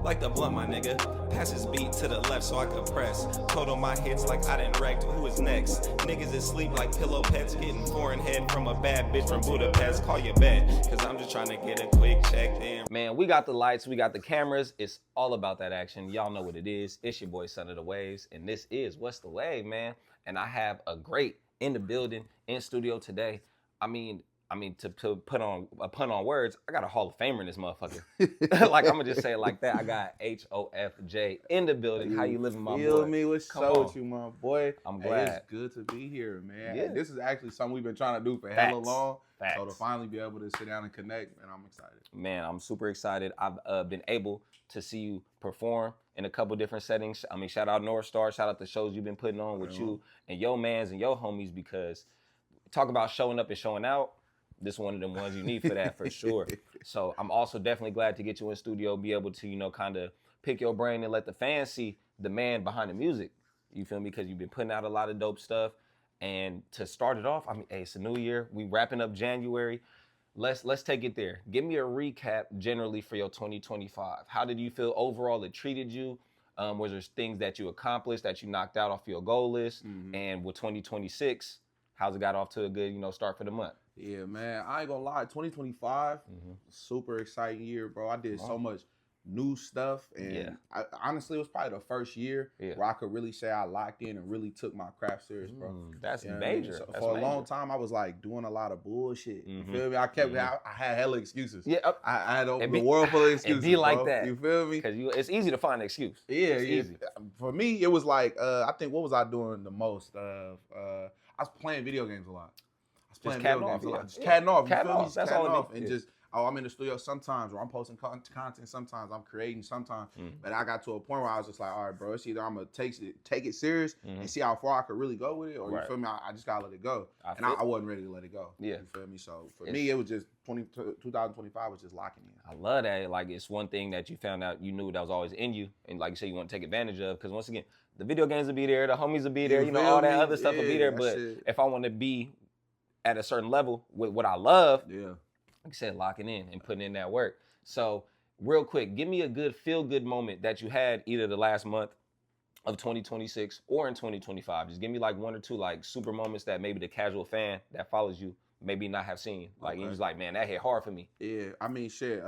like the blunt, my nigga. Pass his beat to the left so I could press. Total my hits like I done wrecked. Who is next? Niggas is sleep like pillow pets. Getting foreign head from a bad bitch from Budapest. Call your bet, cause I'm just trying to get a quick check. Damn. Man, we got the lights, we got the cameras. It's all about that action. Y'all know what it is. It's your boy, Son of the Waves, and this is What's the Wave, man. And I have a great in the building, in studio today. I mean, to put on a pun on words, I got a Hall of Famer in this motherfucker. Like, I'm gonna just say it like that. I got HOF Jae in the building. How you living, my boy? Feel me? What's up with you, my boy? I'm glad. Hey, it's good to be here, man. Yeah. This is actually something we've been trying to do for hella long. So to finally be able to sit down and connect, man, I'm excited. Man, I'm super excited. I've been able to see you perform in a couple different settings. I mean, shout out North Star, shout out the shows you've been putting on with you and your mans and your homies, because talk about showing up and showing out. This is one of them ones you need for that, for sure. So I'm also definitely glad to get you in studio, be able to, you know, kind of pick your brain and let the fans see the man behind the music. You feel me? Because you've been putting out a lot of dope stuff. And to start it off, I mean, hey, it's a new year. We wrapping up January. Let's take it there. Give me a recap generally for your 2025. How did you feel overall it treated you? Was there things that you accomplished that you knocked out off your goal list? And with 2026, how's it got off to a good, you know, start for the month? Yeah, man, I ain't gonna lie. 2025, super exciting year, bro. I did so much new stuff, and honestly, it was probably the first year where I could really say I locked in and really took my craft serious, bro. That's major. I mean? So that's for major. a long time, I was like doing a lot of bullshit. You feel me? I kept, I had hella excuses. Yeah, I had the world full of excuses. It be like bro. that. You feel me? Because it's easy to find an excuse. Yeah, it's easy. For me, it was like I think what was I doing the most? I was playing video games a lot. Just catting off. Just catting off. Catting off. That's all it is. And just, I'm in the studio sometimes, or I'm posting content sometimes, I'm creating sometimes. But I got to a point where I was just like, all right, bro, it's either I'm going to take it serious and see how far I could really go with it, or you feel me, I just got to let it go. I wasn't ready to let it go. Yeah. You feel me? So for me, it was just 2025 was just locking in. I love that. Like, it's one thing that you found out you knew that was always in you. And like you said, you want to take advantage of. Because once again, the video games will be there, the homies will be there, you know, all that other stuff will be there. But if I want to be at a certain level with what I love, like I said, locking in and putting in that work. So real quick, give me a good feel-good moment that you had either the last month of 2026 or in 2025. Just give me like one or two like super moments that maybe the casual fan that follows you maybe not have seen. Like, he was like, man, that hit hard for me. Yeah, I mean, shit,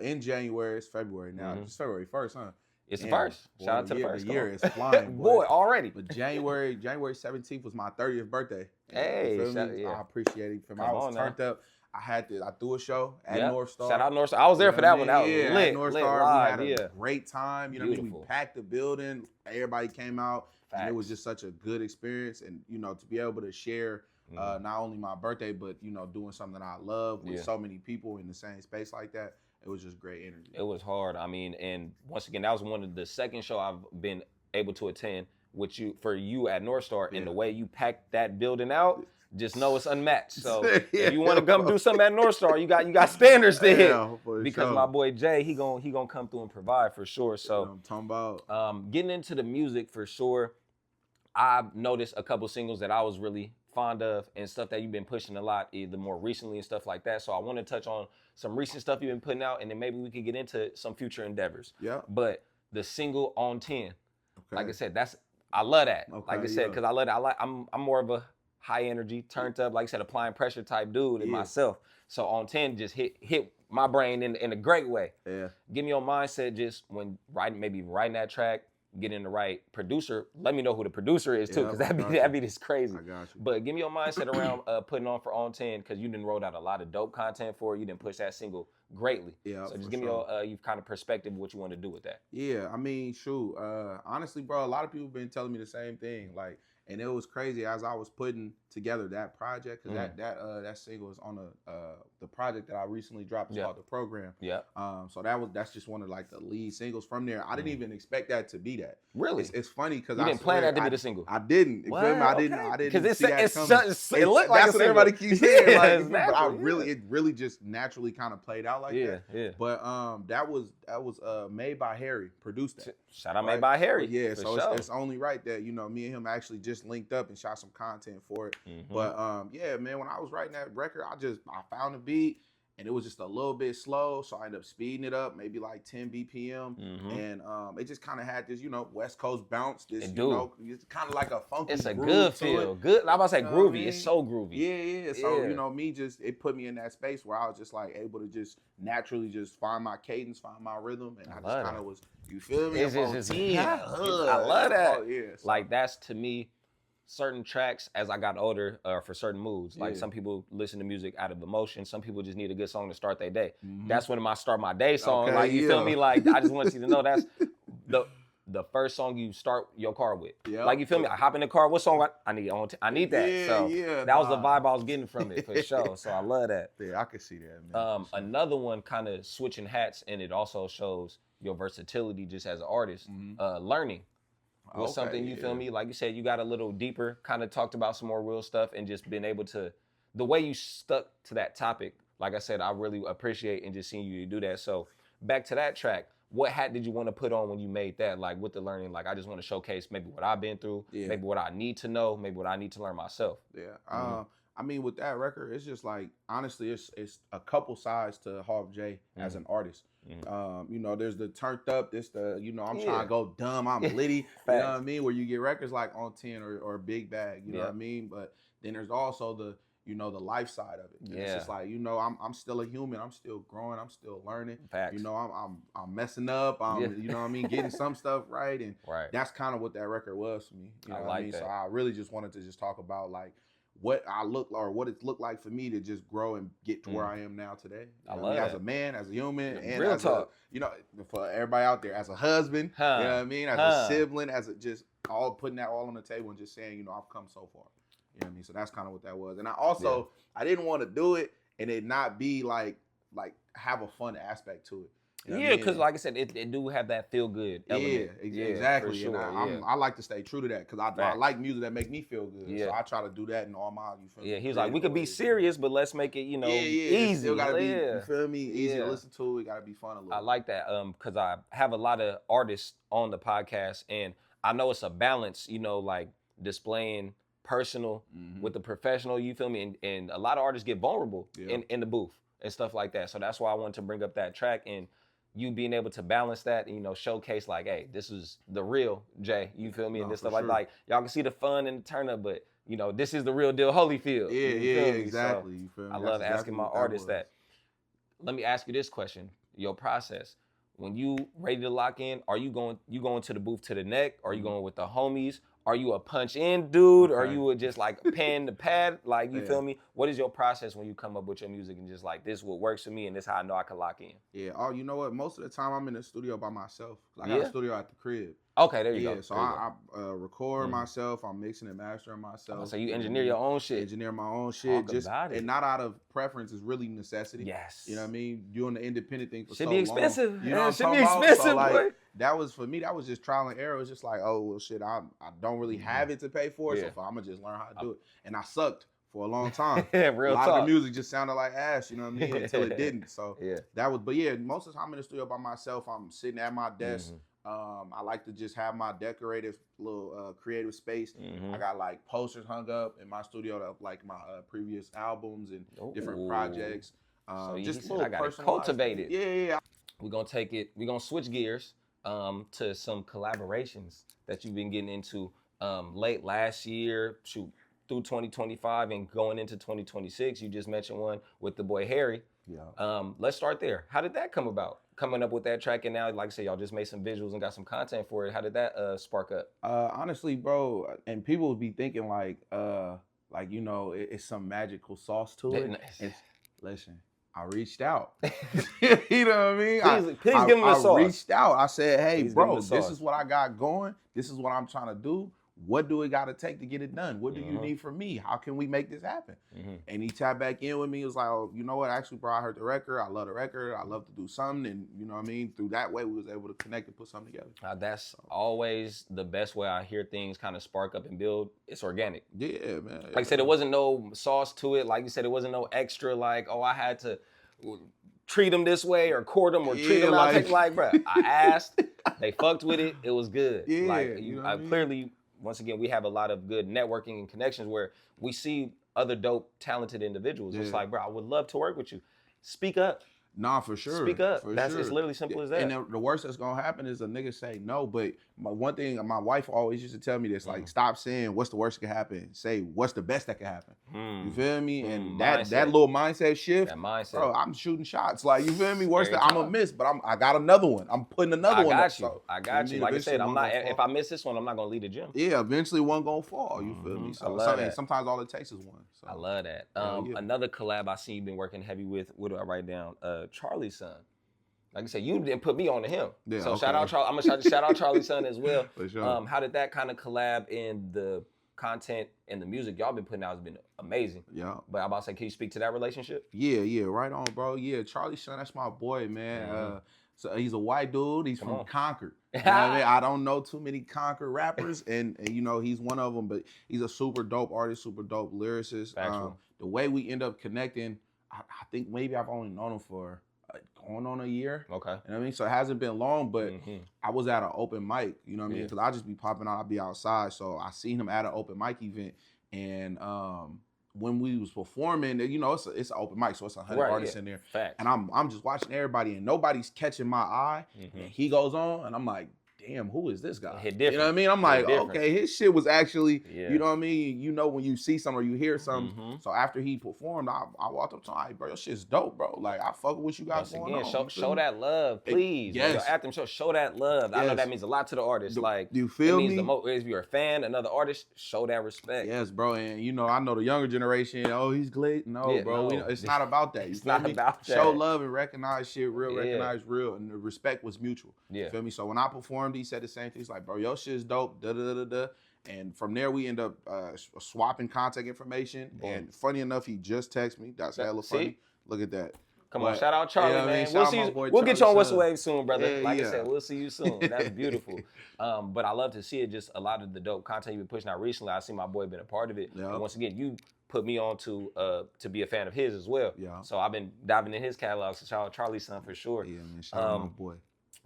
in January, it's February now. It's February 1st, huh? It's the first. Shout out to the first. The year is flying, boy, already. But January 17th was my 30th birthday. Hey, I appreciate it. I was turned up. I threw a show at North Star. Shout out North Star. I was there for that one. That was lit. At North Star, live, we had a great time. You know what I mean? We packed the building. Everybody came out. And it was just such a good experience. And, you know, to be able to share not only my birthday, but, you know, doing something I love with so many people in the same space like that. It was just great energy. It was hard. I mean, and once again, that was one of the second show I've been able to attend with you for you at North Star, and the way you packed that building out, just know it's unmatched. So if you want to come do something at North Star, you got standards to hit. Because my boy Jay, he gonna come through and provide for sure. So I'm talking about getting into the music for sure. I've noticed a couple singles that I was really fond of and stuff that you've been pushing a lot, either more recently and stuff like that. So I want to touch on some recent stuff you've been putting out, and then maybe we could get into some future endeavors. Yeah. But the single On 10, like I said, I love that. Like I said, because I love it. I'm more of a high energy, turned up, like I said, applying pressure type dude in myself. So On 10 just hit my brain in a great way. Yeah. Give me your mindset just when writing that track, getting the right producer. Let me know who the producer is too, because that'd be this crazy. I got you. But give me your mindset around putting on for On 10, because you done rolled out a lot of dope content for it. You done pushed that single greatly. Yeah. So just give me your kind of perspective of what you want to do with that. Yeah, I mean, shoot. Honestly, bro, a lot of people been telling me the same thing. Like, and it was crazy as I was putting together that project, because that single is on the project that I recently dropped. It's called The Program. Yeah. So that's just one of like the lead singles from there. I didn't even expect that to be that. Really? It's funny because you didn't plan that to be the single. I didn't. What? I didn't. Because see that coming. It looked like that's what everybody keeps saying. Yeah, like, it really just naturally kind of played out like that. Yeah. But that was made by Harry, produced that. Shout out Made by Harry. Yeah, so it's only right that, you know, me and him actually just linked up and shot some content for it. But yeah, man, when I was writing that record, I found a beat and it was just a little bit slow, so I ended up speeding it up, maybe like 10 BPM, and it just kind of had this, you know, West Coast bounce. This, you know, it's kind of like a funky. It's a groove good to feel. it. Good. I'm about to say You know groovy. what I mean? It's so groovy. Yeah. So you know, it put me in that space where I was just like able to just naturally just find my cadence, find my rhythm, and I just kind of was. You feel me? I love that. Oh, yeah. So. Like that's to me. Certain tracks as I got older for certain moods. Like some people listen to music out of emotion. Some people just need a good song to start their day. That's when I start my day song. Okay, like you feel me? Like I just want you to know that's the first song you start your car with. Like you feel me? I hop in the car. What song I need? I need that. That was the vibe I was getting from it for sure. So I love that. Yeah, I can see that, man. Another one kind of switching hats, and it also shows your versatility just as an artist. Learning. Was something you feel me? Like you said, you got a little deeper, kind of talked about some more real stuff and just been able to, the way you stuck to that topic, like I said, I really appreciate and just seeing you do that. So back to that track, what hat did you want to put on when you made that? Like with the learning, like I just want to showcase maybe what I've been through, maybe what I need to know, maybe what I need to learn myself. I mean, with that record, it's just like, honestly, it's a couple sides to HOF Jae as an artist. You know, there's the turned up, this the, you know, I'm trying to go dumb, I'm litty, you know what I mean? Where you get records like On 10 or Big Bag, you know what I mean? But then there's also the, you know, the life side of it. And it's just like, you know, I'm still a human, I'm still growing, I'm still learning. You know, I'm messing up, you know what I mean, getting some stuff right. And that's kind of what that record was for me. You know what I mean? So I really just wanted to just talk about like what I look or what it's looked like for me to just grow and get to where I am now today. I love as a man, as a human, and real as talk. you know, for everybody out there, as a husband, you know what I mean, as a sibling, as a just all putting that all on the table and just saying, you know, I've come so far. You know what I mean? So that's kind of what that was. And I also I didn't want to do it and it not be like have a fun aspect to it. You know because like I said, it do have that feel good element. Exactly. Sure, and I like to stay true to that because I like music that make me feel good. So I try to do that in all my, you feel me? He was like, we could be serious, but let's make it, you know, easy. It still gotta be, you feel me? Easy to listen to. It gotta be fun a little. I like that because I have a lot of artists on the podcast, and I know it's a balance, you know, like displaying personal with the professional, you feel me? And a lot of artists get vulnerable in the booth and stuff like that. So that's why I wanted to bring up that track and you being able to balance that and, you know, showcase like, hey, this is the real Jay, you feel me? And this stuff like y'all can see the fun and the turn up, but you know, this is the real deal Holyfield. Exactly. So you feel me? I love asking my artists that. Let me ask you this question, your process. When you ready to lock in, are you going to the booth to the neck? Are you going with the homies? Are you a punch in dude? Or are you just like pen to pad? Like, you feel me? What is your process when you come up with your music and just like, this is what works for me and this is how I know I can lock in? Oh, you know what? Most of the time I'm in the studio by myself. I got a studio at the crib. Okay, there you go. So I record myself. I'm mixing and mastering myself. So you engineer your own shit. Engineer my own shit. And not out of preference. It's really necessity. Yes. You know what I mean? Doing the independent thing for should so be long. expensive. You know what I'm talking about? Should be expensive, so, like, boy. that was, for me, that was just trial and error. It was just like, oh, well, shit, I don't really have it to pay for it. So I'm going to just learn how to do it. And I sucked for a long time. Real talk. A lot talk. of the music just sounded like ass, you know what I mean? Until it didn't. So that was, but yeah, most of the time I'm in the studio by myself. I'm sitting at my desk. I like to just have my decorative little creative space. I got like posters hung up in my studio of like my previous albums and different projects. So just I got it cultivated. Yeah. We're gonna switch gears to some collaborations that you've been getting into late last year, through 2025 and going into 2026. You just mentioned one with the boy Harry. Let's start there. How did that come about? Coming up with that track, and now, like I said, y'all just made some visuals and got some content for it. How did that spark up? Honestly, bro, and people would be thinking like you know, it's some magical sauce to it. Listen, I reached out. You know what I mean? Please give me the sauce. I reached out. I said, hey, Please bro, this is what I got going. This is what I'm trying to do. What do it got to take to get it done? What do you need from me? How can we make this happen? And he tapped back in with me. He was like, oh, you know what? Actually, bro, I heard the record. I love the record. I love to do something. And you know what I mean? Through that way, we was able to connect and put something together. That's always the best way I hear things kind of spark up and build. It's organic. Yeah, man. Like I said, there wasn't no sauce to it. Like you said, it wasn't no extra like, oh, I had to treat them this way or court them or treat them like, bro, I asked. They fucked with it. It was good. Yeah, like, you know what I mean? Clearly, once again, we have a lot of good networking and connections where we see other dope, talented individuals. It's like, bro, I would love to work with you. speak up. Nah, for sure. Speak up. For That's sure. It's literally simple as that. And the worst that's gonna happen is a nigga say no. But one thing, my wife always used to tell me this: like, stop saying what's the worst that can happen. Say what's the best that can happen. You feel me? And that little mindset shift. That mindset. Bro, I'm shooting shots. Like, you feel me? Worst that I'm gonna miss, but I got another one. I'm putting another one. I got you. Like I said, I'm not. If I miss this one, I'm not gonna leave the gym. Yeah, eventually one gonna fall. You feel me? So sometimes all it takes is one. So. I love that. Another collab I see you been working heavy with. What do I write down? Charlie's son. Like I said, you didn't put me on to him. Yeah, so shout out Charlie. I'm gonna shout out Charlie's son as well. For sure. How did that kind of collab in the content and the music y'all been putting out has been amazing. Yeah. But I'm about to say, can you speak to that relationship? Yeah, right on, bro. Yeah, Charlie's son, that's my boy, man. So he's a white dude. He's from Concord. You know what I mean? I don't know too many Concord rappers, and you know he's one of them. But he's a super dope artist, super dope lyricist. The way we end up connecting, I think maybe I've only known him for going on a year. Okay. You know what I mean? So it hasn't been long, but I was at an open mic. You know what I mean? Because I just be popping out. I'll be outside. So I seen him at an open mic event, and when we was performing, you know, it's an open mic, so it's 100 artists in there. Facts. And I'm just watching everybody, and nobody's catching my eye. And he goes on, and I'm like, damn, who is this guy? You know what I mean? I'm like, okay, his shit was actually, you know what I mean? You know when you see something or you hear something. So after he performed, I walked up to him, like, bro, your shit's dope, bro. Like, I fuck with what you got going on. Show that love, please. Yes. After him, show that love. I know that means a lot to the artist. Like, you feel me? If you're a fan, another artist, show that respect. Yes, bro. And you know, I know the younger generation, he's glitz. No, bro. It's not about that. It's not about that. Show love and recognize shit real, recognize real. And the respect was mutual. Yeah. You feel me? So when I performed, he said the same thing. He's like, bro, your shit's dope, da-da-da-da-da. And from there, we end up swapping contact information. Boom. And funny enough, he just texted me. That's hella funny. Look at that. Come on, shout out Charlie, man. We'll We'll get you on Whistle Wave soon, brother. Yeah, like I said, we'll see you soon. That's beautiful. But I love to see it, just a lot of the dope content you've been pushing out recently. I see my boy been a part of it. Yeah. And once again, you put me on to be a fan of his as well. Yeah. So I've been diving in his catalog. So shout out Charlie's son for sure. Yeah, man. Shout out my boy.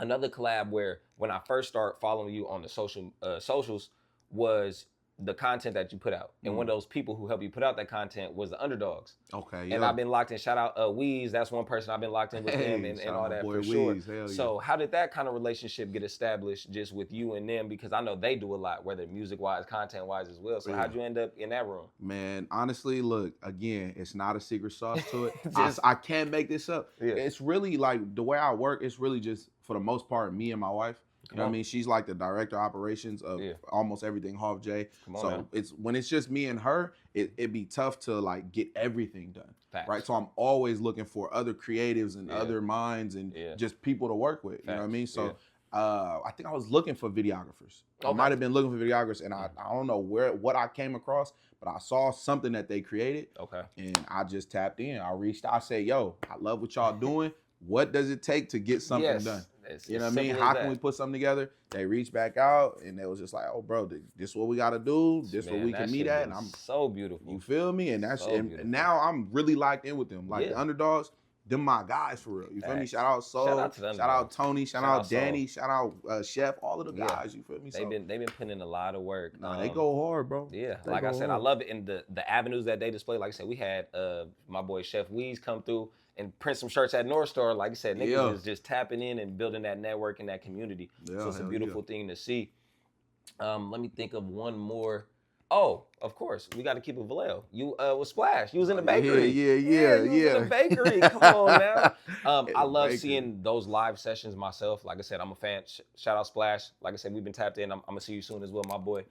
Another collab where when I first started following you on the socials was the content that you put out. And one of those people who helped you put out that content was the Underdogs. Okay, yeah. And I've been locked in. Shout out Weez. That's one person I've been locked in with him and all that for sure. So how did that kind of relationship get established just with you and them? Because I know they do a lot, whether music-wise, content-wise as well. So how'd you end up in that room? Man, honestly, look, again, it's not a secret sauce to it. I can't make this up. Yeah. It's really like the way I work, it's really just, for the most part, me and my wife. You know what I mean? She's like the director of operations of almost everything HOF Jae. So it's when it's just me and her, it'd be tough to like get everything done. Facts. Right? So I'm always looking for other creatives and other minds and just people to work with. Facts. You know what I mean? So I think I was looking for videographers. I might have been looking for videographers, and I don't know what I came across, but I saw something that they created. Okay. And I just tapped in. I reached out. I said, yo, I love what y'all doing. What does it take to get something done? You know what I mean? How can we put something together? They reached back out, and they was just like, "Oh, bro, this is what we got to do. This is what we can meet at." And I'm so beautiful. You feel me? And that's and now I'm really locked in with them. Like the Underdogs, them my guys for real. You feel me? Shout out Soul, shout out Tony, shout out Danny, shout out Chef, all of the guys. You feel me? They've been putting in a lot of work. Nah, they go hard, bro. Yeah, like I said, I love it in the avenues that they display. Like I said, we had my boy Chef Weez come through and print some shirts at North Star. Like I said, niggas is just tapping in and building that network and that community. So it's a beautiful thing to see. Let me think of one more. Oh, of course, we got to keep it Vallejo. You was Splash. You was in the bakery. Yeah. You was in the bakery. Come on now. I love seeing those live sessions myself. Like I said, I'm a fan. Shout out Splash. Like I said, we've been tapped in. I'm gonna see you soon as well, my boy.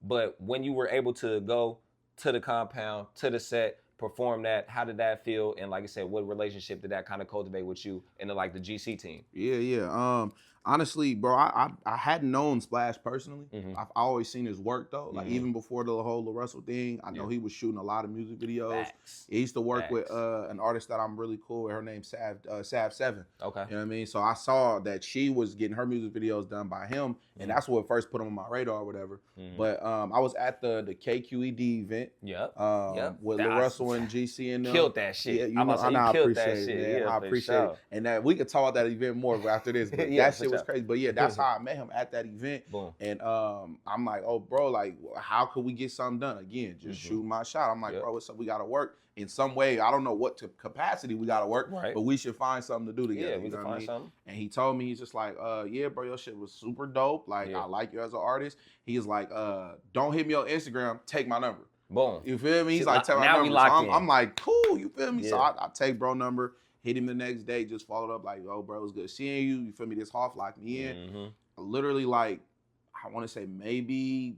But when you were able to go to the compound, to the set, perform that, how did that feel? And like I said, what relationship did that kind of cultivate with you and the GC team? Yeah. Honestly, bro, I hadn't known Splash personally. I've always seen his work though. Like even before the whole La Russell thing, I know he was shooting a lot of music videos. He used to work with an artist that I'm really cool with. Her name's Sav7. Okay. You know what I mean? So I saw that she was getting her music videos done by him, and that's what first put him on my radar or whatever. But I was at the KQED event. With La Russell and GC and them. Killed that shit. Yeah, I appreciate it, man. I appreciate it. And that we could talk about that event more after this. But that shit shit was crazy. But yeah, that's how I met him at that event. Boom. And I'm like, oh, bro, like, how could we get something done? Again, just shoot my shot. I'm like, bro, what's up? We got to work in some way. I don't know what capacity we got to work, but we should find something to do together. Yeah, we can find something. And he told me, he's just like, yeah, bro, your shit was super dope. Like, I like you as an artist. He's like, don't hit me on Instagram. Take my number. Boom. You feel me? He's like, take my number. So I'm like, cool. You feel me? So I take bro number. Hit him the next day, just followed up like, oh, bro, it was good seeing you. You feel me? This HOF locked me in. Literally, like, I want to say maybe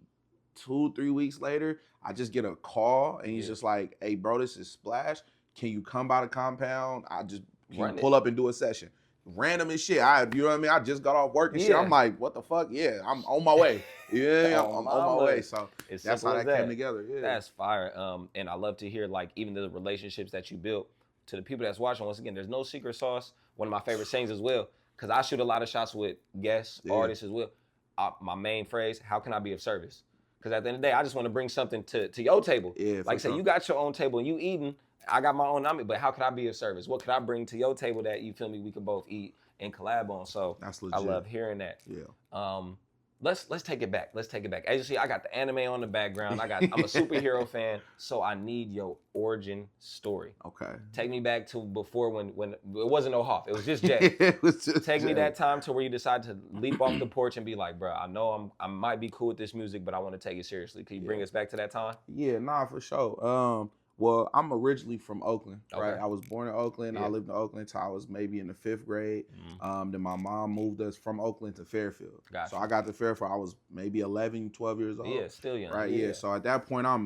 2-3 weeks later, I just get a call, and he's just like, hey, bro, this is Splash. Can you come by the compound? Can you pull up and do a session? Random as shit. You know what I mean? I just got off work and shit. I'm like, what the fuck? Yeah, I'm on my way. Yeah, I'm on my way. So that's how that came together. Yeah. That's fire. And I love to hear, like, even the relationships that you built. To the people that's watching, once again, there's no secret sauce. One of my favorite sayings as well, because I shoot a lot of shots with guests, artists as well. My main phrase, how can I be of service? Because at the end of the day, I just want to bring something to your table. Yeah, like say, you got your own table and you eating, I got my own, but how can I be of service? What can I bring to your table that, you feel me, we can both eat and collab on? So that's legit. I love hearing that. Yeah. Let's take it back. Let's take it back. As you see, I got the anime on the background. I'm a superhero fan, so I need your origin story. Okay. Take me back to before when it wasn't no HOF. It was just Jay. Take me that time to where you decide to leap off the porch and be like, bro, I know I might be cool with this music, but I want to take it seriously. Can you bring us back to that time? Yeah, nah, for sure. Well, I'm originally from Oakland, right? I was born in Oakland. I lived in Oakland until I was maybe in the 5th grade. Then my mom moved us from Oakland to Fairfield. So I got to Fairfield. I was maybe 11, 12 years old. Yeah, still young. Right, yeah. So at that point, I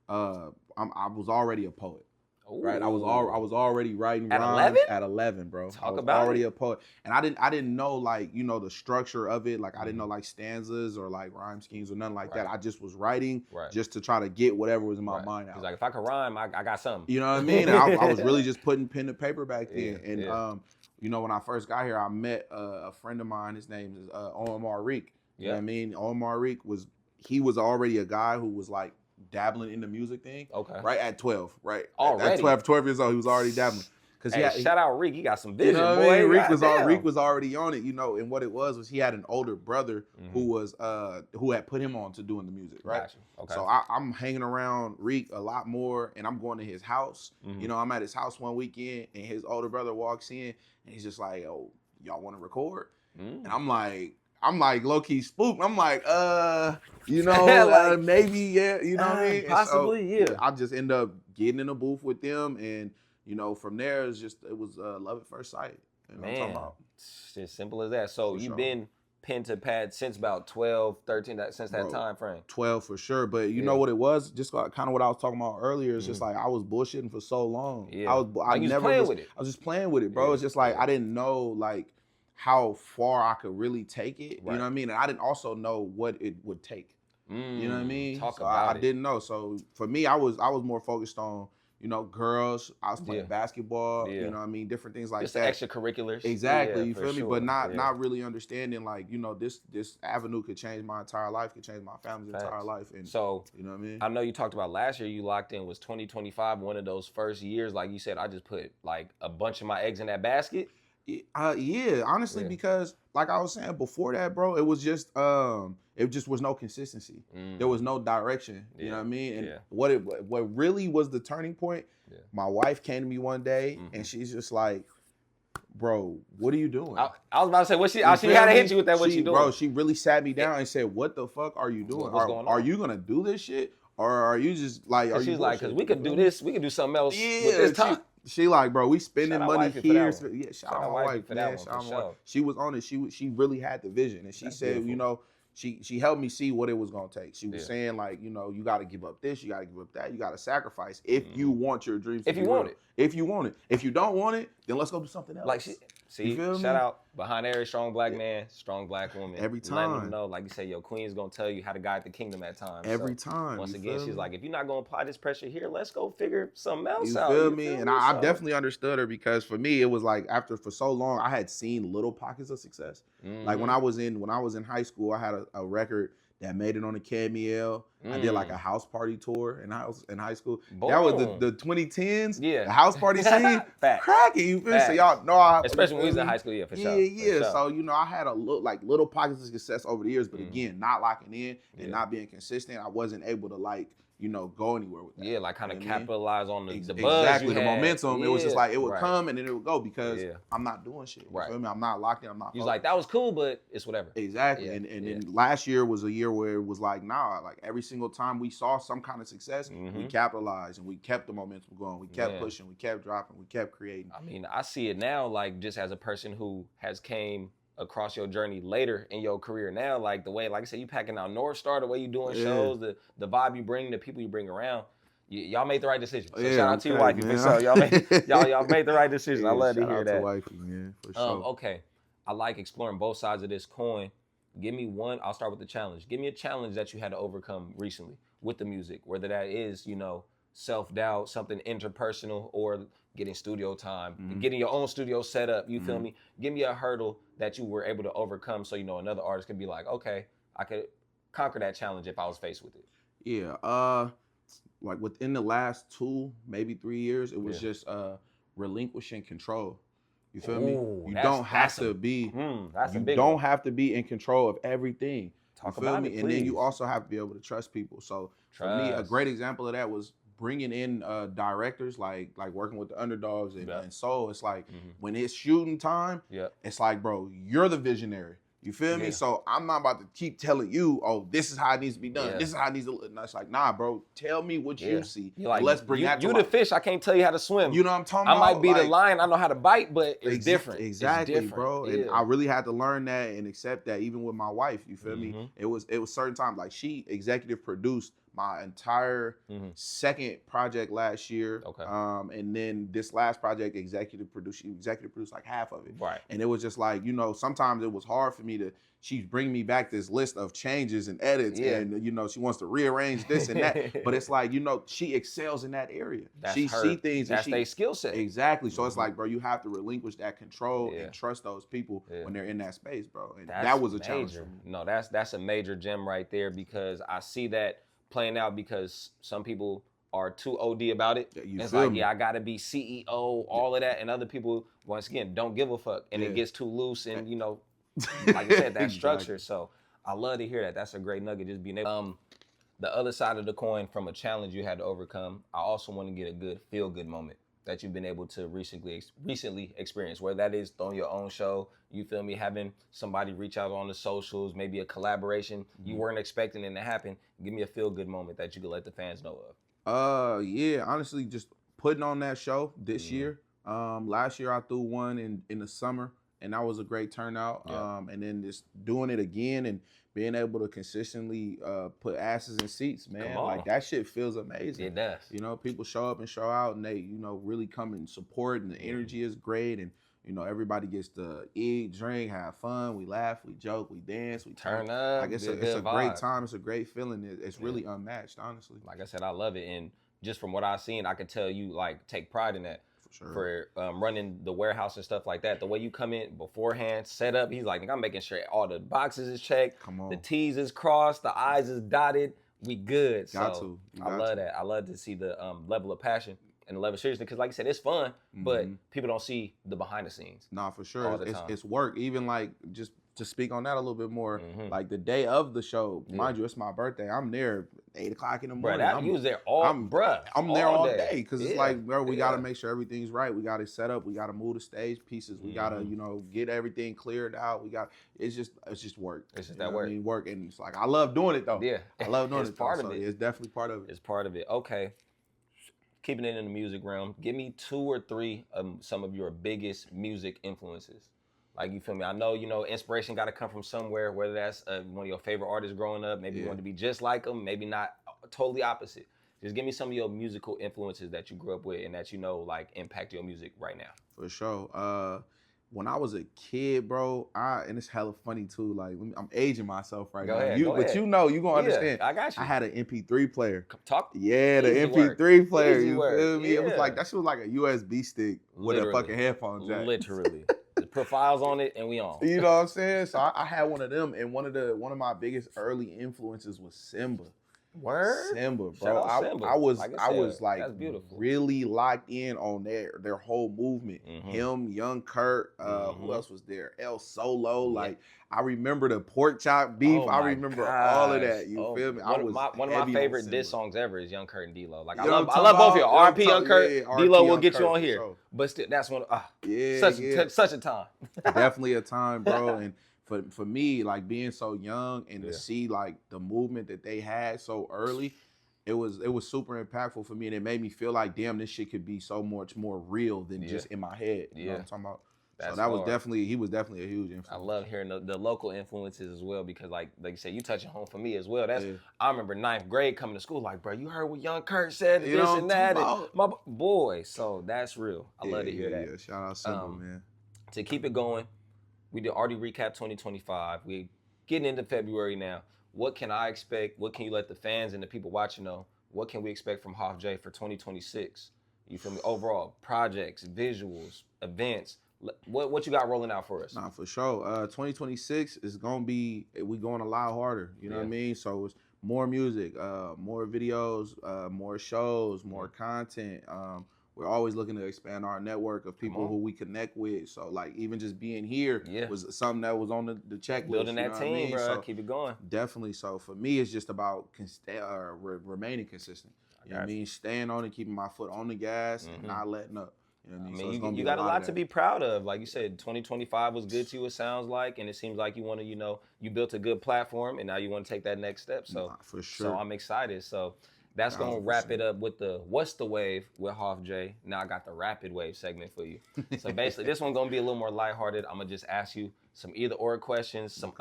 was already a poet. Ooh. Right, I was already writing at rhymes 11? At 11, bro. I was already a poet, and I didn't know, like, you know, the structure of it. Like, I didn't know like stanzas or like rhyme schemes or nothing like that. I just was writing just to try to get whatever was in my mind out. He's like, if I could rhyme, I got something. You know what I mean? And I was really just putting pen to paper back then. And you know, when I first got here, I met a friend of mine. His name is Omar Reek. You know what I mean? Omar Reek was already a guy who was like dabbling in the music thing. Okay. Right at 12, right? Already. At 12 years old, he was already dabbling. Shout out Reek, he got some vision, you know boy. I mean? Reek was already on it, you know, and what it was he had an older brother who had put him on to doing the music, right? Gotcha. Okay. So I'm hanging around Reek a lot more, and I'm going to his house. You know, I'm at his house one weekend, and his older brother walks in, and he's just like, "Oh, y'all want to record?" And I'm like low-key spooked. I'm like, you know, maybe, yeah, you know what I mean? Possibly, yeah. I just end up getting in a booth with them, and, you know, from there, it was love at first sight. You know what I'm talking about? It's as simple as that. So you've been pen to pad since about 12, 13, since that time frame? 12 for sure, but you know what it was? Just kind of what I was talking about earlier. It's just like I was bullshitting for so long. Yeah. I was just playing with it, bro. It's just like I didn't know, like, how far I could really take it, you know what I mean? And I didn't also know what it would take, you know what I mean? I didn't know. So for me, I was more focused on, you know, girls. I was playing basketball, you know what I mean? Different things like just that. Just extracurriculars. Exactly, you feel me? But not really understanding, like, you know, this avenue could change my entire life, could change my family's entire life. And so, you know what I mean? I know you talked about last year you locked in was 2025, one of those first years, like you said, I just put like a bunch of my eggs in that basket. Yeah, honestly, because like I was saying before that, bro, it was just it just was no consistency. There was no direction. You know what I mean? And what really was the turning point? My wife came to me one day and she's just like, "Bro, what are you doing?" I was about to say, she had to hit you with that. What you doing? Bro, she really sat me down and said, "What the fuck are you doing? What's going on? Are you gonna do this shit, or are you just like?" She's like, "Cause we could do this. We could do something else with this time." She like, bro, we spending money here. Yeah, shout out my wife, man. She was on it. She really had the vision, and she said, you know, she helped me see what it was gonna take. She was saying, like, you know, you got to give up this, you got to give up that, you got to sacrifice if you want your dreams. If you want it. If you want it. If you don't want it, then let's go do something else. Like shout out behind every strong black man, strong black woman. Every time. Letting them know, like you said, your queen's gonna tell you how to guide the kingdom at times. Every time. Once again, she's like, if you're not gonna apply this pressure here, let's go figure something else out. You feel me? And I definitely understood her, because for me, it was like for so long, I had seen little pockets of success. Like when I was in high school, I had a record that made it on the KMEL. I did like a house party tour in high school. Boom. That was the 2010s. Yeah. The house party scene. Cracking. You feel me? So y'all know especially when we was in high school, for sure. yeah. So, you know, I had a little pockets of success over the years, but again, not locking in and not being consistent. I wasn't able to like, you know, go anywhere with that. Yeah, like kind of capitalize on the buzz exactly you the had. momentum. Yeah. It was just like it would come and then it would go because Yeah. I'm not doing shit. You Right. feel me? I'm not locked in. I'm not. He was like, that was cool, but it's whatever. Exactly. Yeah. And then last year was a year where it was like, nah, like every single time we saw some kind of success, we capitalized and we kept the momentum going. We kept pushing, we kept dropping, we kept creating. I mean, I see it now, like just as a person who has came across your journey later in your career now, like the way, like I said, you packing out North Star, the way you doing shows, the vibe you bring, the people you bring around. Y'all made the right decision. So shout out to your wifey, man. So y'all made the right decision. I love to hear that. Shout out to wifey, man, for sure. Okay, I like exploring both sides of this coin. Give me one. I'll start with the challenge. Give me a challenge that you had to overcome recently with the music, whether that is, you know, self-doubt, something interpersonal, or getting studio time, getting your own studio set up. You feel me? Give me a hurdle that you were able to overcome, so you know another artist can be like, okay, I could conquer that challenge if I was faced with it. Yeah. Like within the last 2, maybe 3 years, it was just relinquishing control. You feel me? You don't have to be. You don't have to be in control of everything. Talk you feel about me? it, And then you please. also have to be able to trust people. So for me, a great example of that was bringing in directors like working with the Underdogs and Soul. It's like when it's shooting time, it's like, bro, you're the visionary. You feel me? So I'm not about to keep telling you, oh, this is how it needs to be done. This is how it needs to look. And it's like, nah, bro, tell me what you see. Like, let's bring that to you life. the fish, I can't tell you how to swim. You know what I'm talking I about? might be the lion, I know how to bite, but it's different. Exactly, it's different. bro. And I really had to learn that and accept that even with my wife, you feel me? It was certain times, like she executive produced my entire second project last year. Okay. And then this last project, she executive produced like half of it. Right. And it was just like, you know, sometimes it was hard for me to, she's bringing me back this list of changes and edits and, you know, she wants to rearrange this and that. But it's like, you know, she excels in that area. She see things. That's their skill set. Exactly. So it's like, bro, you have to relinquish that control and trust those people when they're in that space, bro. And that was a challenge for me. No, that's a major gem right there, because I see that playing out, because some people are too OD about it. It's like, I gotta be CEO, all of that. And other people, once again, don't give a fuck. And it gets too loose and, you know, like I said, that structure. So I love to hear that. That's a great nugget, just being able. The other side of the coin, from a challenge you had to overcome, I also want to get a good feel-good moment that you've been able to recently experience, whether that is on your own show, you feel me, having somebody reach out on the socials, maybe a collaboration you weren't expecting it to happen. Give me a feel-good moment that you could let the fans know of. Yeah, honestly, just putting on that show this year. Last year I threw one in the summer, and that was a great turnout. And then just doing it again and being able to consistently put asses in seats, man. Like, that shit feels amazing. It does. You know, people show up and show out, and they, you know, really come and support, and the energy is great, and you know, everybody gets to eat, drink, have fun. We laugh, we joke, we dance, we turn up. Like, it's a great time. It's a great feeling. It's really unmatched, honestly. Like I said, I love it, and just from what I've seen, I can tell you like take pride in that. For running the warehouse and stuff like that. The way you come in beforehand, set up, he's like, I'm making sure all the boxes is checked, the T's is crossed, the I's is dotted, we good. So I love that. I love to see the level of passion and the level of seriousness, because like I said, it's fun, but people don't see the behind the scenes. Nah, for sure. It's work. Even like, just to speak on that a little bit more, like the day of the show, mind you, it's my birthday. I'm there 8 o'clock in the morning. You was there I'm there all day, because it's like, bro, we got to make sure everything's right. We got to set up. We got to move the stage pieces. We got to, you know, get everything cleared out. It's just work. It's just that work. I mean, work. And it's like, I love doing it though. Yeah. I love doing it. It's part of it. It's definitely part of it. It's part of it. Okay. Keeping it in the music realm, give me 2 or 3 of some of your biggest music influences. Like, you feel me? I know, you know, inspiration got to come from somewhere, whether that's one of your favorite artists growing up, maybe you want to be just like them, maybe not totally opposite. Just give me some of your musical influences that you grew up with and that you know, like, impact your music right now. For sure. When I was a kid, bro, and it's hella funny too. Like, I'm aging myself right now. But you know, you gonna understand. I got you. I had an MP3 player. Yeah, the MP3 player. You feel me? Yeah. It was like, that shit was like a USB stick with a fucking headphone jack. Literally. Just put files on it and we on. You know what I'm saying? So I had one of them, and one of my biggest early influences was Simba. Word? Simba, Shout bro. out Simba. I was Like I I was said, like that's beautiful. really locked in on their whole movement. Him, Young Kurt, who else was there? El Solo. Yeah. Like I remember the pork chop beef. Oh I my remember all of that. gosh. You Oh, feel me? One I was of my heavy on favorite Simba. diss songs ever is Young Kurt and D-Lo. Like You I know love what I'm both of talking y'all. about? RP Young Kurt. Yeah, D-Lo RP will Young get you Kurt on for here. sure. But still, that's one. Yeah, Such a time. definitely a time, bro. And for me, like being so young and to see like the movement that they had so early, it was super impactful for me, and it made me feel like, damn, this shit could be so much more real than just in my head. You know what I'm talking about? That's so that was hard. he was definitely a huge influence. I love hearing the local influences as well, because like you said, you touching home for me as well. That's I remember 9th grade coming to school like, bro, you heard what Young Kurt said, You this know and that, and about? my boy. So that's real. I love to hear that. Yeah, shout out Simba, man. To keep it going, we did already recap 2025. We getting into February now. What can I expect? What can you let the fans and the people watching know? What can we expect from HOF Jae for 2026? You feel me? Overall, projects, visuals, events. What you got rolling out for us? Nah, for sure. 2026 is gonna be, we going a lot harder. You know what I mean? So it's more music, more videos, more shows, more content. We're always looking to expand our network of people who we connect with. So like even just being here was something that was on the checklist. Building that team, bro. So keep it going. Definitely. So for me, it's just about remaining consistent. You know what I mean? Staying on it, keeping my foot on the gas, and not letting up. You know what I mean? So you got a lot to be proud of. Like you said, 2025 was good to you, it sounds like, and it seems like you want to, you built a good platform, and now you want to take that next step. So for sure. So I'm excited. So that's gonna wrap it up with the What's the Wave with HOF Jae. Now I got the Rapid Wave segment for you. So basically, this one's gonna be a little more lighthearted. I'm gonna just ask you some either or questions, some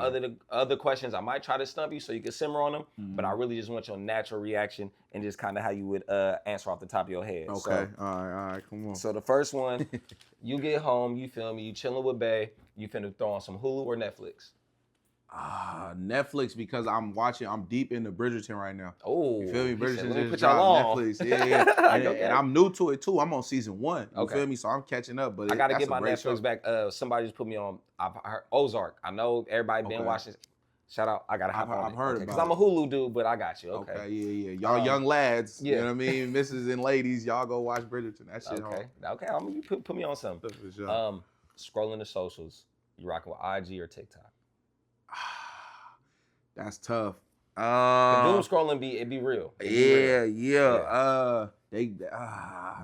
other questions. I might try to stump you so you can simmer on them, but I really just want your natural reaction and just kind of how you would answer off the top of your head. Okay. So, all right, come on. So the first one, you get home, you feel me, you chilling with Bae, you finna throw on some Hulu or Netflix? Netflix, because I'm deep into Bridgerton right now. Oh, you feel me? Bridgerton just put dropped y'all on. Netflix. Yeah. And I'm new to it too. I'm on season 1. You feel me? So I'm catching up. But I gotta that's get my Netflix show. back. Somebody just put me on. I've heard Ozark. I know everybody been watching. Shout out! I gotta hop on. I've heard about it. Because I'm a Hulu dude, but I got you. Okay, yeah. Y'all young lads, you know what I mean? Misses and ladies, y'all go watch Bridgerton. That shit hard. Okay. You put me on something. For sure. Scrolling the socials. You rocking with IG or TikTok? That's tough. Doom scrolling it be real. Yeah.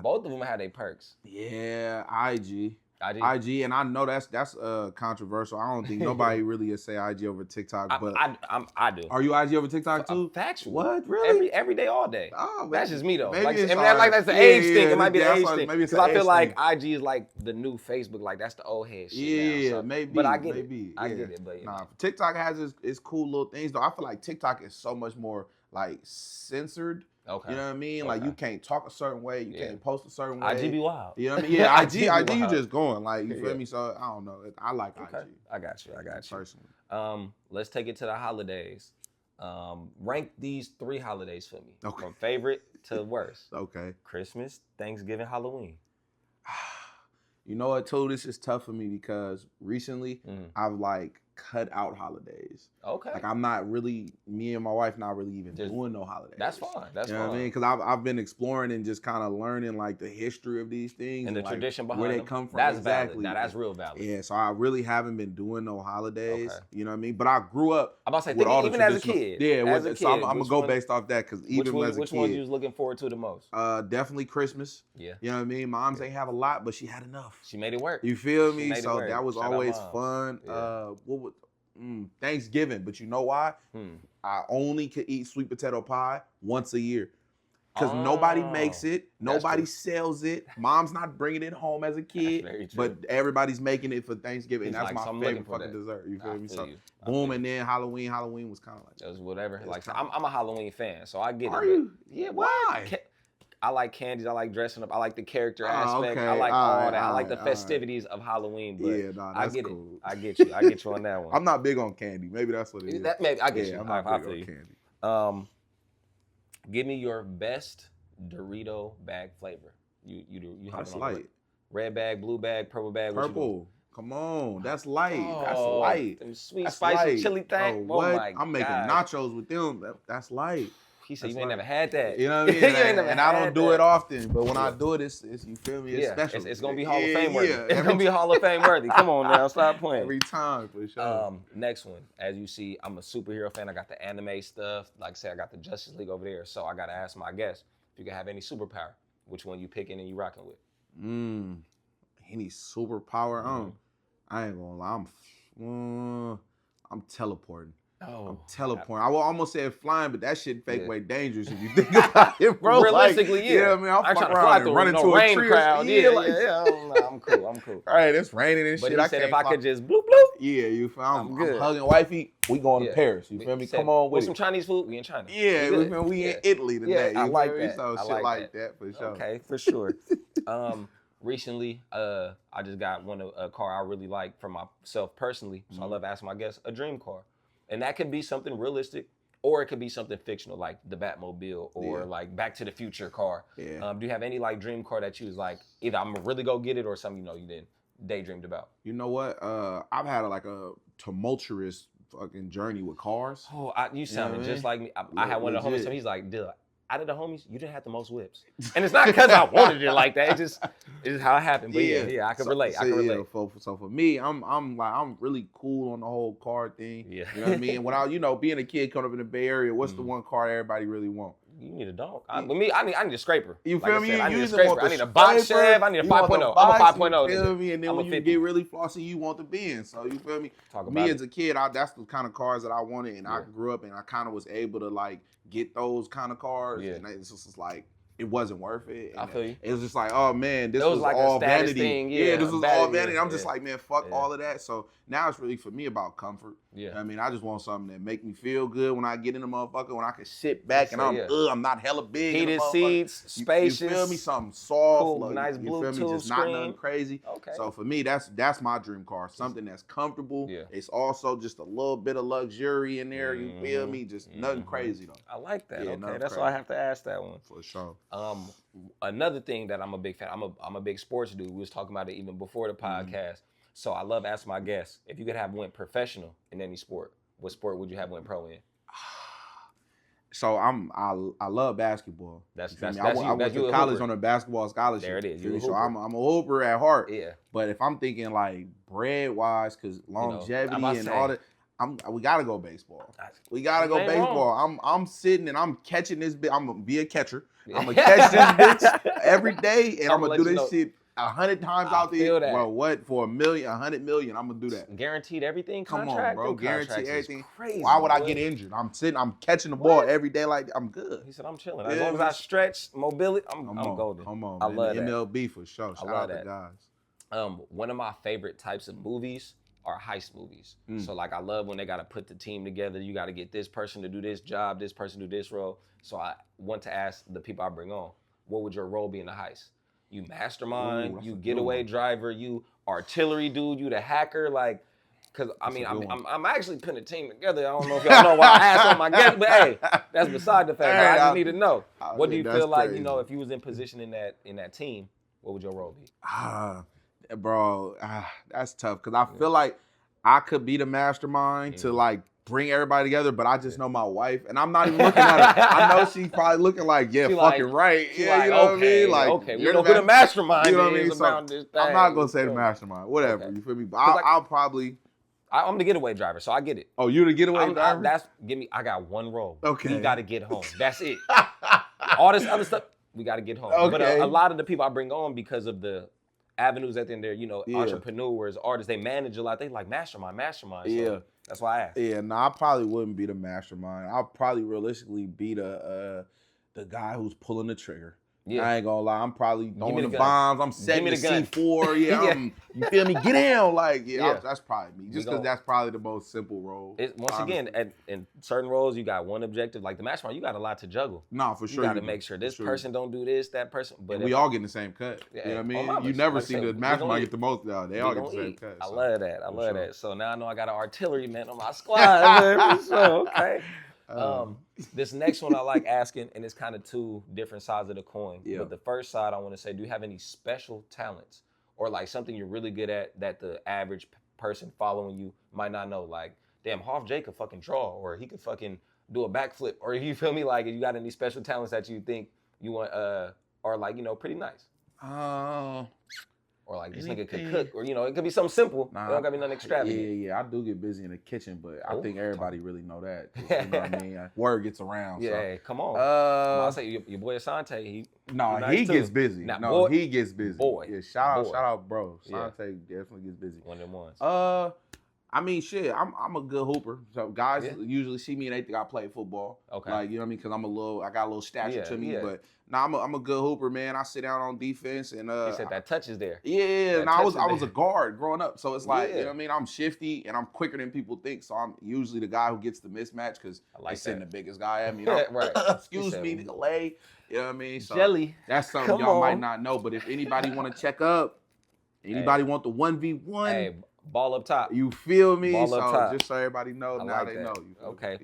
Both of them had their perks. Yeah, IG, and I know that's controversial. I don't think nobody really would say IG over TikTok, but I do. Are you IG over TikTok too? Factual. What? Really? Every day, all day. Oh, that's just me though. Maybe Like, that's the age thing. It might be the age like, thing. Maybe it's because I feel like thing. IG is like the new Facebook. Like that's the old head shit. Yeah, now, so. maybe. But I get it. I get it. But TikTok has its cool little things though. I feel like TikTok is so much more like censored. Okay. You know what I mean? Like you can't talk a certain way, you can't post a certain way. IG be wild. You know what I mean? Yeah, IG you just going. Like, you feel me? So I don't know. I like IG. I got you. Personally. Let's take it to the holidays. Rank these 3 holidays for me. Okay. From favorite to worst. Okay. Christmas, Thanksgiving, Halloween. You know what, too? This is tough for me because recently I've like cut out holidays. Okay. Like I'm not really, me and my wife not really even doing no holidays. That's fine. That's you know fine. what I mean? Because I've been exploring and just kind of learning like the history of these things and the like, tradition behind where they them. come from. That's exactly. valid. Now that's real valid. Yeah, so I really haven't been doing no holidays. Okay. You know what I mean? But I grew up. I'm about to say, with all even the as a kid. Yeah, as a kid, so I'm gonna go based off that because even as a kid. Which one you was looking forward to the most? Definitely Christmas. Yeah. You know what I mean? Moms ain't have a lot, but she had enough. She made it work. You feel me? So that was always fun. Yeah. Thanksgiving, but you know why? I only could eat sweet potato pie once a year. Because nobody makes it, nobody sells it. Mom's not bringing it home as a kid, but everybody's making it for Thanksgiving. That's my favorite fucking dessert. You feel me? So boom, and then Halloween was kind of like it was whatever. Like I'm a Halloween fan, so I get it. Are you? Yeah. Why? I like candies. I like dressing up. I like the character aspect. I like all that. I like the festivities of Halloween. But I get it. I get you. I get you on that one. I'm not big on candy. Maybe that's what it is. Maybe I get you. I'm not big on candy. Give me your best Dorito bag flavor. You That's light. Red bag, blue bag, purple bag. Purple. Come on, that's light. That's Oh, light. them sweet, That's spicy light. chili thing. Oh, what? My I'm making God. nachos with them. That's light. He said, you ain't never had that. You know what I mean? And I don't do it often, but when I do it, it's you feel me? It's special. It's gonna be Hall of Fame worthy. It's gonna be Hall of Fame worthy. Come on now, stop playing. Every time, for sure. Next one, as you see, I'm a superhero fan. I got the anime stuff. Like I said, I got the Justice League over there. So I gotta ask my guest, if you could have any superpower, which one you picking and you rocking with? Any superpower? I ain't gonna lie. I'm teleporting. Oh, I'm teleporting. I will almost say flying, but that shit fake way dangerous if you think about it, bro. Realistically, like, yeah. I mean, I'm trying to fly through run into a rain tree. crowd. I'm cool. I'm cool. All right, it's raining and but shit. He said if I could just bloop bloop. Yeah, you feel I'm good. hugging wifey. We going to Paris. You feel me? Come on with some Chinese food. We in China. Yeah, we in Italy today. I like that. So shit like that for sure. Okay, for sure. Recently, I just got a car I really like for myself personally. So I love asking my guests a dream car. And that could be something realistic, or it could be something fictional, like the Batmobile or like Back to the Future car. Yeah. Do you have any like dream car that you was like, either I'm gonna really go get it or something you didn't daydreamed about? You know what? I've had a tumultuous fucking journey with cars. Oh, you sounded just like me. I had one of the homies tell me, he's like, dude, out of the homies, you didn't have the most whips. And it's not because I wanted it like that. It's just how it happened. But yeah, I can relate. I can relate. So for me, I'm really cool on the whole car thing. Yeah. You know what I mean? When I, being a kid coming up in the Bay Area, what's the one car everybody really want? You need a dog. With me, I need a scraper. You feel me? I need a scraper. I need a box Chev. I need a 5.0. I'm a 5.0. You feel me? And then when you get really flossy, you want the Benz. So you feel me? Me as a kid, that's the kind of cars that I wanted, and I grew up and I kind of was able to like get those kind of cars. Yeah. And it's just like it wasn't worth it. And I feel you. It was just like, oh man, this was like all vanity. Thing, this was all vanity. I'm just like, man, fuck all of that. So now it's really for me about comfort. Yeah. I mean, I just want something that make me feel good when I get in the motherfucker, when I can sit back and I'm not hella big. Heated seats, spacious. You feel me? Something soft, cool, nice Bluetooth feel me? Just screen. Not nothing crazy. Okay. So for me, that's my dream car. Something that's comfortable. Yeah. It's also just a little bit of luxury in there. You feel me? Just nothing crazy though. I like that. Yeah, okay, that's why I have to ask that one. For sure. Another thing that I'm a big fan. I'm a big sports dude. We was talking about it even before the podcast. So I love asking my guests, if you could have went professional in any sport, what sport would you have went pro in? So I love basketball. I went to college on a basketball scholarship. There it is. So I'm a hooper at heart. Yeah. But if I'm thinking like bread wise, because longevity and all that, we gotta go baseball. We gotta go baseball. I'm sitting and I'm catching this bit. I'm gonna be a catcher. I'm gonna catch this bitch every day, and I'm gonna do this shit 100 times out there. Bro, what for $100 million? I'm gonna do that. Guaranteed everything. Come on, bro. Guaranteed everything. Crazy, Why would I get injured? I'm catching the ball every day. Like I'm good. He said I'm chilling. As long as I stretch mobility, I'm golden. Come on, I love that. MLB for sure. Shout out to guys. One of my favorite types of movies are heist movies. So like I love when they gotta put the team together. You gotta get this person to do this job, this person do this role. So I want to ask the people I bring on, what would your role be in the heist? You mastermind, you getaway driver, you artillery dude, you the hacker, like, cause I mean I'm actually putting a team together. I don't know if y'all know why I asked on my guest, but hey, that's beside the fact. I just need to know. What do you feel like, if you was in position in that team, what would your role be? Bro, that's tough because I feel like I could be the mastermind to like bring everybody together, but I just know my wife, and I'm not even looking at her. I know she's probably looking like, fucking right. Yeah, you know what I mean? Like, okay, we know who the mastermind is. You know what I mean? So this thing. I'm not gonna say the mastermind. Whatever, you feel me? But I'll probably. I'm the getaway driver, so I get it. Oh, you're the getaway driver? I got one role. Okay. We gotta get home. That's it. All this other stuff, we gotta get home. Okay. But a lot of the people I bring on because of the avenues that they're in there, entrepreneurs, artists, they manage a lot. They like mastermind. So that's why I asked. Yeah, no, I probably wouldn't be the mastermind. I'll probably realistically be the guy who's pulling the trigger. Yeah. I ain't gonna lie. I'm probably throwing the bombs. I'm setting the C4. Yeah, you feel me? Get down. Like, that's probably me. Just because that's probably the most simple role. Once again, in certain roles, you got one objective. Like the mastermind, you got a lot to juggle. No, for sure. You got to make sure this person don't do this, that person. But we all get in the same cut. You know what I mean? You never see the mastermind get the most. They all get the same cut. I love that. I love that. So now I know I got an artillery man on my squad. So, okay. This next one I like asking, and it's kind of two different sides of the coin. Yeah. But the first side I want to say, do you have any special talents or like something you're really good at that the average person following you might not know? Like, damn, HOF Jae could fucking draw, or he could fucking do a backflip, or you feel me, like, you got any special talents that you think you want, are like, you know, pretty nice? Or like this nigga could cook, or, you know, it could be something simple. It don't gotta be nothing extravagant. Yeah, I do get busy in the kitchen, but I think everybody really know that. You know what I mean? Word gets around. Yeah, so. hey, come on. I'll say your boy Asante, he he gets busy. He gets busy. Boy. Yeah, shout out, bro. Asante definitely gets busy. One of them ones. I mean, shit, I'm a good hooper. So guys usually see me and they think I play football. Okay. Like, you know what I mean? Because I got a little stature to me. Yeah. But I'm a good hooper, man. I sit down on defense and He said that touch is there. Yeah, and I was a guard growing up. So it's like, you know what I mean? I'm shifty and I'm quicker than people think. So I'm usually the guy who gets the mismatch because they send the biggest guy at me. Right. Excuse me, nigga, lay. You know what I mean? So Jelly. That's something y'all might not know. But if anybody want to check up, anybody want the 1v1. Hey, ball up top. You feel me? Ball up top. Just so everybody knows, now they know. Okay.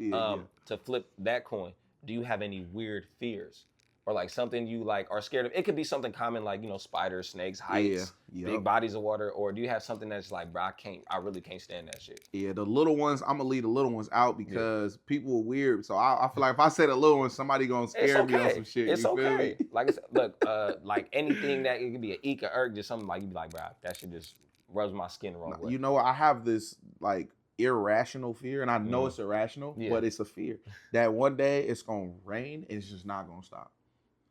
To flip that coin, do you have any weird fears? Or like something you like are scared of? It could be something common like, you know, spiders, snakes, heights, big bodies of water. Or do you have something that's like, bro, I really can't stand that shit? Yeah, the little ones, I'm gonna leave the little ones out because people are weird. So I feel like if I say the little ones, somebody gonna scare me on some shit. It's you feel me? Like, look, like anything that it could be an eek or irk, just something like you be like, bro, that shit just rubs my skin the wrong way. You know what? I have this like irrational fear, and I know it's irrational, but it's a fear that one day it's gonna rain and it's just not gonna stop.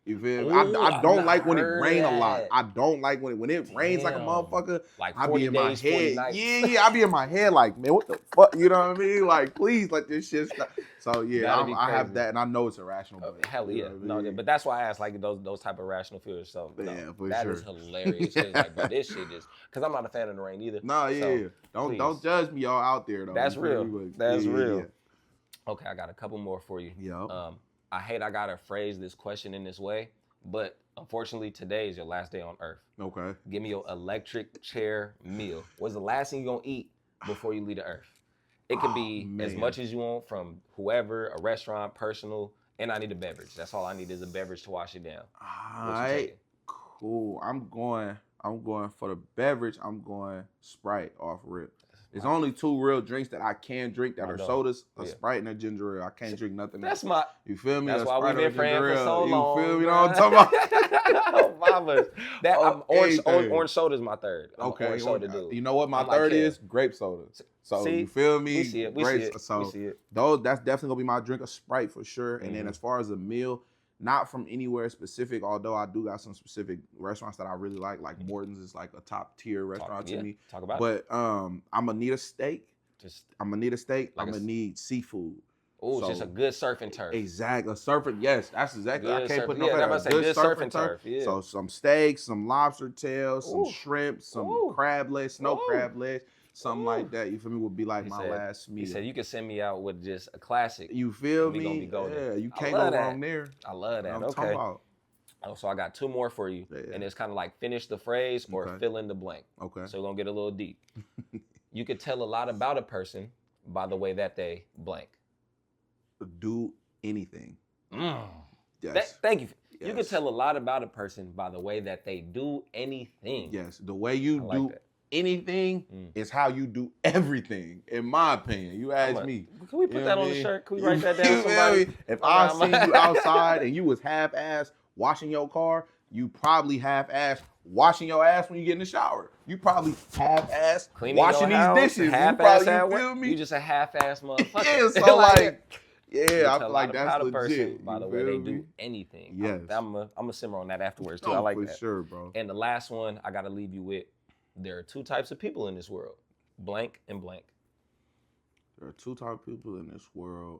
You feel me? I don't like when it rains a lot. I don't like when it rains like a motherfucker. Like I be in my days, head. 40 nights. Yeah, I be in my head like, man, what the fuck? You know what I mean? Like, please let this shit stop. So yeah, I have that, and I know it's irrational. But, hell yeah, but that's why I asked like those type of rational fears. So that is hilarious. It's like, but this shit is because I'm not a fan of the rain either. Don't judge me all out there though. That's real. That's real. Yeah. Okay, I got a couple more for you. Yeah. I gotta phrase this question in this way, but unfortunately today is your last day on Earth. Okay. Give me your electric chair meal. What's the last thing you're gonna eat before you leave the Earth? It could be as much as you want from whoever, a restaurant, personal, and I need a beverage. That's all I need is a beverage to wash it down. All right. Cool. I'm going for the beverage. I'm going Sprite off rip. There's only two real drinks that I can drink that are sodas, a Sprite and a ginger ale. I can't drink nothing else. You feel me? That's why we've been friends for so long. You feel me? You know what I'm talking about? Orange soda is my third. Okay. Orange soda dude. You know what my third is? Grape soda. So you feel me? We see it. We see it. That's definitely gonna be my drink, a Sprite for sure. And then as far as a meal, not from anywhere specific, although I do got some specific restaurants that I really like Morton's is like a top tier restaurant to me. Talk about it. But I'm gonna need a steak. I'm gonna need seafood. Oh, just a good surf and turf. Exactly, a surf and that's exactly. Good I can't put no better. Good surf and turf. Yeah. So some steaks, some lobster tails, some shrimp, some crab legs, snow crab legs. Something like that, you feel me, would be like my last meal. He said you could send me out with just a classic. You feel me? Gonna be golden. You can't go wrong there. I love that. Okay. So I got two more for you. And it's kind of like finish the phrase or fill in the blank. Okay. So we're going to get a little deep. You could tell a lot about a person by the way that they blank. Do anything. Yes. Thank you. Yes. You could tell a lot about a person by the way that they do anything. Yes. The way you do anything is how you do everything, in my opinion. You ask me. Can we put that on the shirt? Can we write that down? Somebody? If I see you outside and you was half-ass washing your car, you probably half-ass washing your ass when you get in the shower. You probably half-ass washing these dishes. Half-ass at work. You just a half-ass motherfucker. Yeah, so like, I feel like that's legit. By the way they do anything. Yes. I'm a simmer on that afterwards too. I like that. For sure, bro. And the last one I gotta leave you with. There are two types of people in this world, blank and blank. There are two types of people in this world,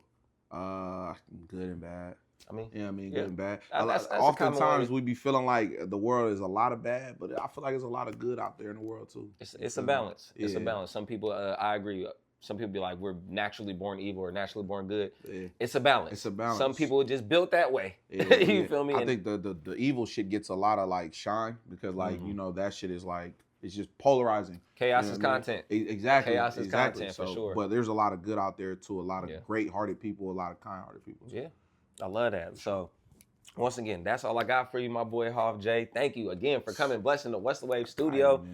good and bad. Good and bad. That's oftentimes we be feeling like the world is a lot of bad, but I feel like there's a lot of good out there in the world too. It's a balance. It's a balance. Some people, I agree. Some people be like, we're naturally born evil or naturally born good. Yeah. It's a balance. Some people are just built that way. You feel me? I think the evil shit gets a lot of like shine because like, you know, that shit is like, it's just polarizing. Chaos is content. Exactly. Chaos is content for sure. But there's a lot of good out there too. A lot of great-hearted people, a lot of kind-hearted people. Yeah, I love that. So once again, that's all I got for you, my boy HOF Jae. Thank you again for coming, blessing the West Wave studio.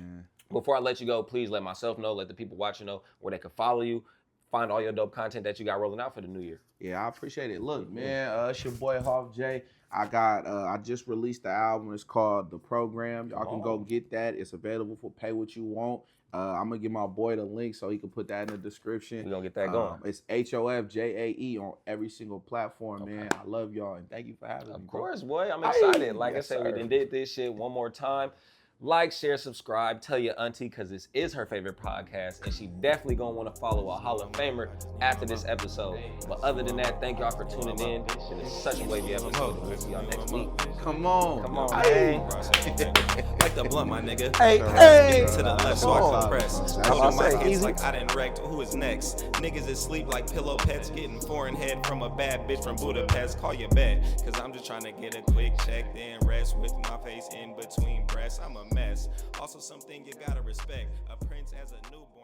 Before I let you go, please let myself know, let the people watching know where they can follow you. find all your dope content that you got rolling out for the new year. Yeah, I appreciate it. Look, man, it's your boy HOF Jae. I just released the album. It's called The Program. Y'all can go get that. It's available for pay what you want. I'm gonna give my boy the link so he can put that in the description. We're gonna get that going. It's HOF Jae on every single platform, man. I love y'all and thank you for having me. Of course, boy. I'm excited. Like I said, we done did this shit one more time. Like, share, subscribe, tell your auntie, because this is her favorite podcast, and she definitely gonna want to follow a Hall of Famer after this episode. But other than that, thank y'all for tuning in. This shit is such a wavy episode. We'll see y'all next week. Come on. Come on, Hey. Like the blunt, my nigga. Hey. To the left so I can press. That's Hold what on my I say, hits easy. like I done wrecked. Who is next? Niggas is sleep like pillow pets. Getting foreign head from a bad bitch from Budapest. Call your bet. Cause I'm just trying to get a quick check, then rest with my face in between breasts. I'm a mess. Also something you gotta respect. A prince as a newborn.